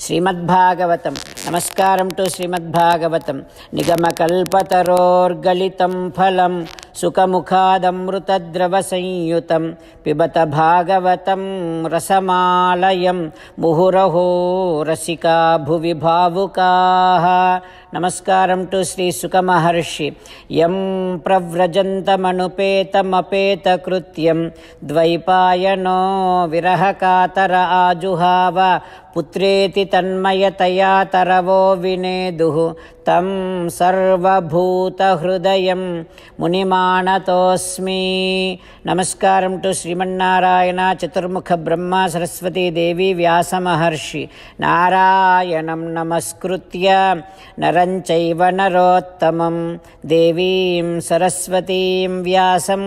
श्रीमद्भागवतम नमस्कारं टू श्रीमद्भागवतम निगमकल्पतरोर्गलितं फलं सुखमुखादमृतद्रवसंयुतं पिबत भागवतं रसमालयं मुहुरहो रसिका भुवि भावुकाः। नमस्कारं टू श्री सुखमहर्षि यं प्रव्रजन्तमनुपेतमपेतकृत्यं द्वैपायनो विरहकातर आजुहाव पुत्रेति तन्मयतया तरवो विनेदुः तं सर्वभूतहृदयं मुनिमानतोऽस्मि। नमस्कारं टू श्रीमन्नारायण चतुर्मुख ब्रह्मा सरस्वती देवी व्यासमहर्षि नारायणं नमस्कृत्य नरं चैव नरोत्तमं देवीं सरस्वतीं व्यासं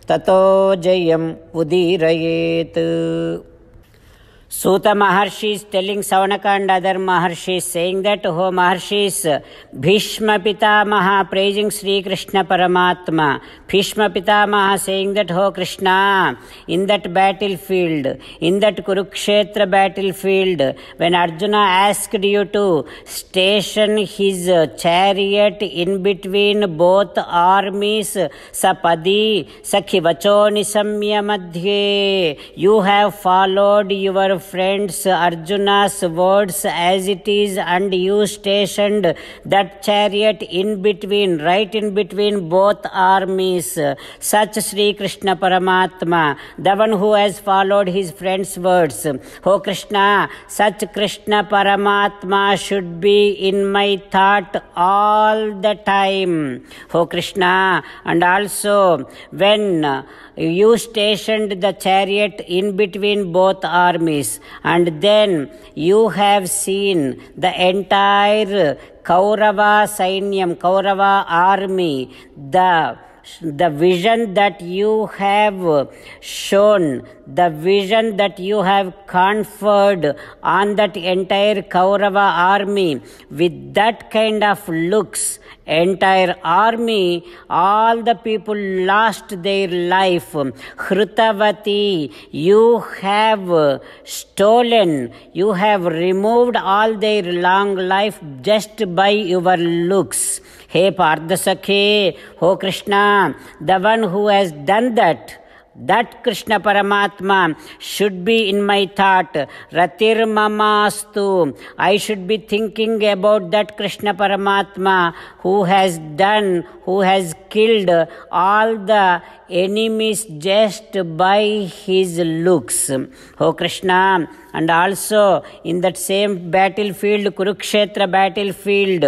ततो जयम् उदीरयेत्। Suta Maharshi is telling Saunaka and other Maharshis, saying that, "Oh Maharshis, Bhishma Pitamaha praising Sri Krishna Paramatma. Bhishma Pitamaha saying that, oh Krishna, in that battlefield, in that Kurukshetra battlefield, when Arjuna asked you to station his chariot in between both armies, Sapadi Sakhivacho Nisamya Madhye, you have followed your friends Arjuna's words as it is, and you stationed that chariot in between, right in between both armies. Such Sri Krishna Paramatma, the one who has followed his friend's words. Oh Krishna, such Krishna Paramatma should be in my thought all the time. Oh Krishna, and also when you stationed the chariot in between both armies, and then you have seen the entire Kaurava Sainyam, Kaurava army, the vision that you have shown, the vision that you have conferred on that entire Kaurava army, with that kind of looks, entire army, all the people lost their life. Khrutavati, you have stolen, you have removed all their long life just by your looks. Hey Pardasakhe, oh Krishna, the one who has done that Krishna Paramatma should be in my thought. Ratir Mamastu, I should be thinking about that Krishna Paramatma who has done, who has killed all the enemies just by his looks. Oh Krishna, and also in that same battlefield, Kurukshetra battlefield,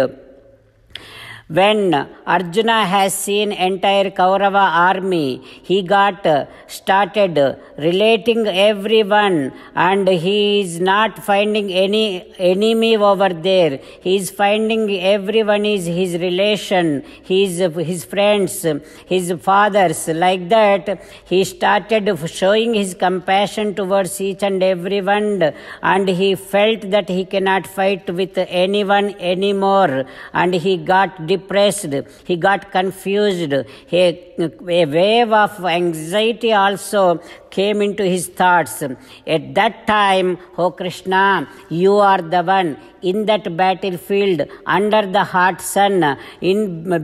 when Arjuna has seen entire Kaurava army, he got started relating everyone, and he is not finding any enemy over there. He is finding everyone is his relation, his friends, his fathers. Like that, he started showing his compassion towards each and everyone, and he felt that he cannot fight with anyone anymore, and he got depressed, he got confused, a wave of anxiety also came into his thoughts. At that time, oh Krishna, you are the one in that battlefield under the hot sun,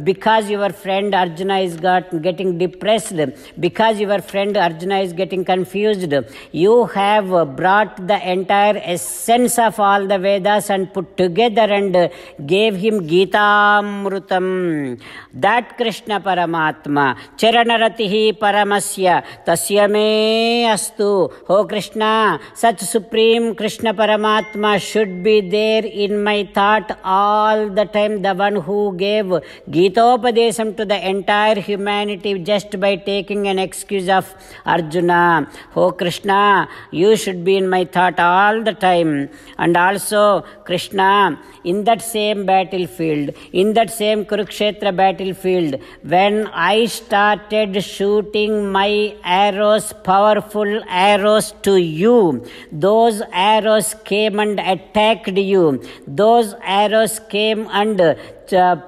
because your friend Arjuna is getting depressed, because your friend Arjuna is getting confused, you have brought the entire essence of all the Vedas and put together and gave him Gita Amrutam. That Krishna Paramatma, Charanaratihi Paramasya, Tasya me astu. Oh Krishna, such Supreme Krishna Paramatma should be there in my thought all the time, the one who gave Gitopadesam to the entire humanity just by taking an excuse of Arjuna. Oh Krishna, you should be in my thought all the time. And also Krishna, in that same battlefield, in that same Kurukshetra battlefield, when I started shooting my arrows, powerful arrows to you, those arrows came and attacked you. Those arrows came and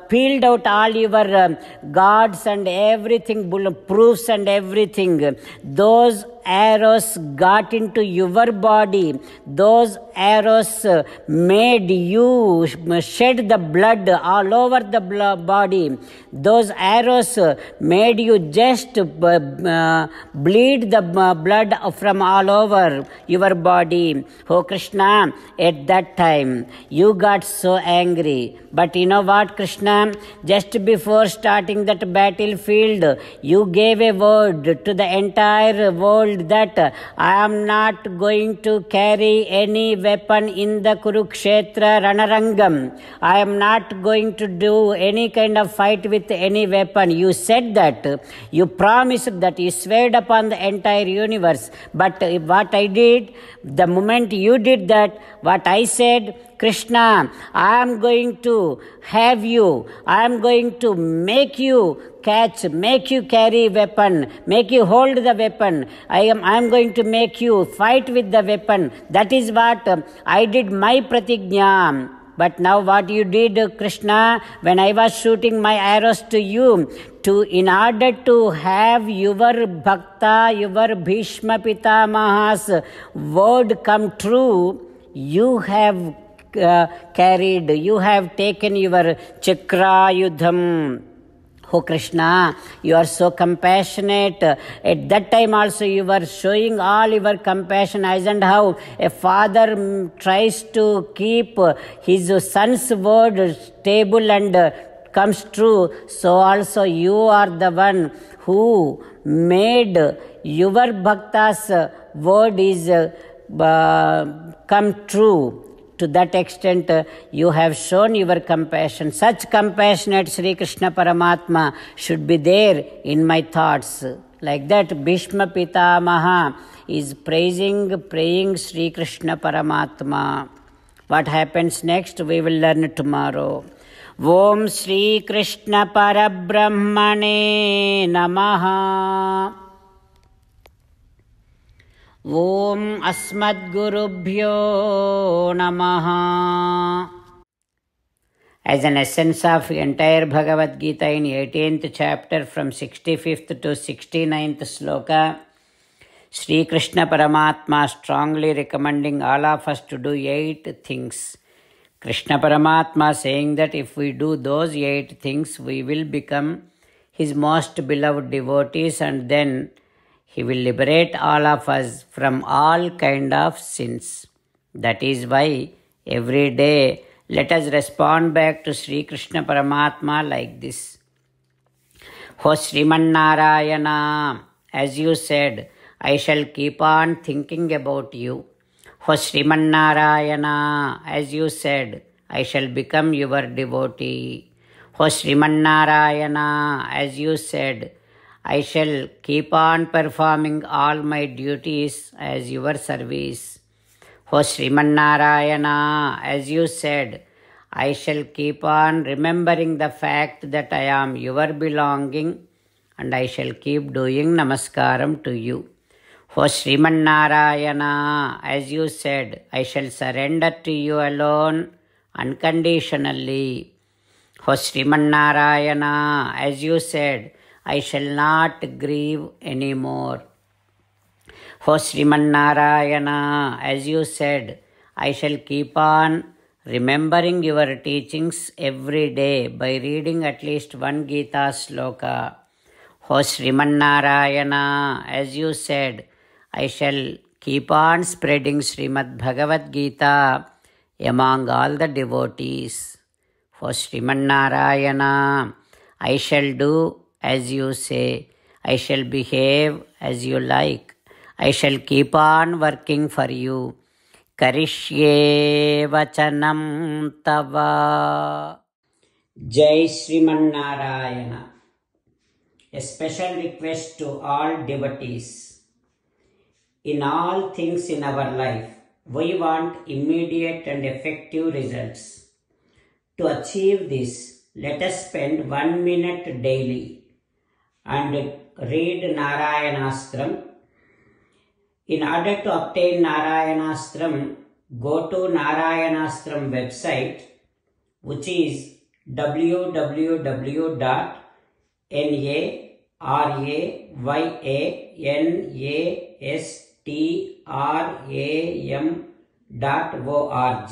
peeled out all your gods and everything, proofs and everything. Those arrows got into your body. Those arrows made you shed the blood all over the body. Those arrows made you just bleed the blood from all over your body. Oh Krishna, at that time you got so angry. But you know what, Krishna? Just before starting that battlefield, you gave a word to the entire world that I am not going to carry any weapon in the Kurukshetra Ranarangam. I am not going to do any kind of fight with any weapon. You said that. You promised that. You sweared upon the entire universe. But what I did, the moment you did that, what I said, Krishna, I am going to have you. I am going to make you catch, make you carry weapon, make you hold the weapon. I am going to make you fight with the weapon. That is what I did, my pratignya. But now what you did, Krishna, when I was shooting my arrows to you, in order to have your bhakta, your Bhishma Pitamaha's word come true, you have carried, you have taken your Chakrayudham. Oh Krishna, you are so compassionate. At that time also you were showing all your compassion, as and how a father tries to keep his son's word stable and comes true. So also you are the one who made your bhakta's word is come true. To that extent, you have shown your compassion. Such compassionate Sri Krishna Paramatma should be there in my thoughts. Like that, Bhishma Pitamaha is praying Sri Krishna Paramatma. What happens next, we will learn tomorrow. Om Sri Krishna Parabrahmane Namaha. Om Asmadgurubhyo Namaha. As an essence of entire Bhagavad Gita in 18th chapter from 65th to 69th sloka, Sri Krishna Paramatma strongly recommending all of us to do 8 things. Krishna Paramatma saying that if we do those 8 things, we will become his most beloved devotees, and then he will liberate all of us from all kind of sins. That is why every day let us respond back to Sri Krishna Paramatma like this. O Sriman Narayana, as you said, I shall keep on thinking about you. O Sriman Narayana, as you said, I shall become your devotee. O Sriman Narayana, as you said, I shall keep on performing all my duties as your service. O Sriman Narayana, as you said, I shall keep on remembering the fact that I am your belonging, and I shall keep doing namaskaram to you. O Sriman Narayana, as you said, I shall surrender to you alone unconditionally. O Sriman Narayana, as you said, I shall not grieve anymore. O Sriman Narayana, as you said, I shall keep on remembering your teachings every day by reading at least one Gita sloka. O Sriman Narayana, as you said, I shall keep on spreading Srimad Bhagavad Gita among all the devotees. O Sriman Narayana, I shall do as you say, I shall behave as you like. I shall keep on working for you. Karishye vachanam tava. Jai Sriman Narayana. A special request to all devotees. In all things in our life, we want immediate and effective results. To achieve this, let us spend 1 minute daily and read Narayanastram. In order to obtain Narayanastram, go to Narayanastram website, which is www.narayanaastram.org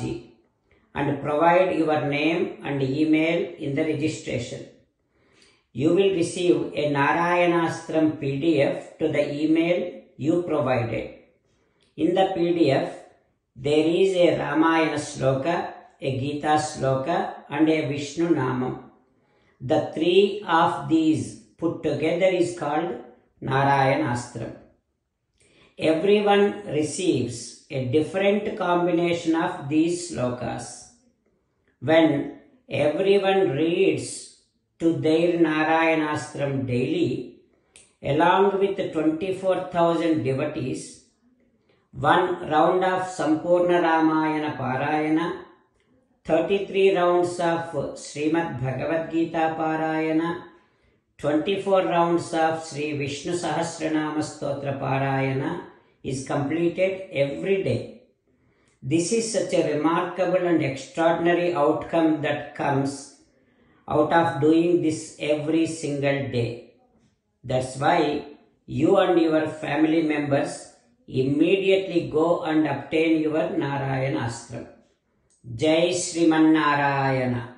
and provide your name and email in the registration. You will receive a Narayanastram PDF to the email you provided. In the PDF, there is a Ramayana sloka, a Gita sloka and a Vishnu Namam. The three of these put together is called Narayanastram. Everyone receives a different combination of these slokas. When everyone reads to their Narayanastram daily, along with 24,000 devotees, one round of Sampurna Ramayana Parayana, 33 rounds of Srimad Bhagavad Gita Parayana, 24 rounds of Sri Vishnu Sahasranama Stotra Parayana is completed every day. This is such a remarkable and extraordinary outcome that comes out of doing this every single day. That's why you and your family members immediately go and obtain your Narayanastram. Jai Sriman Narayana.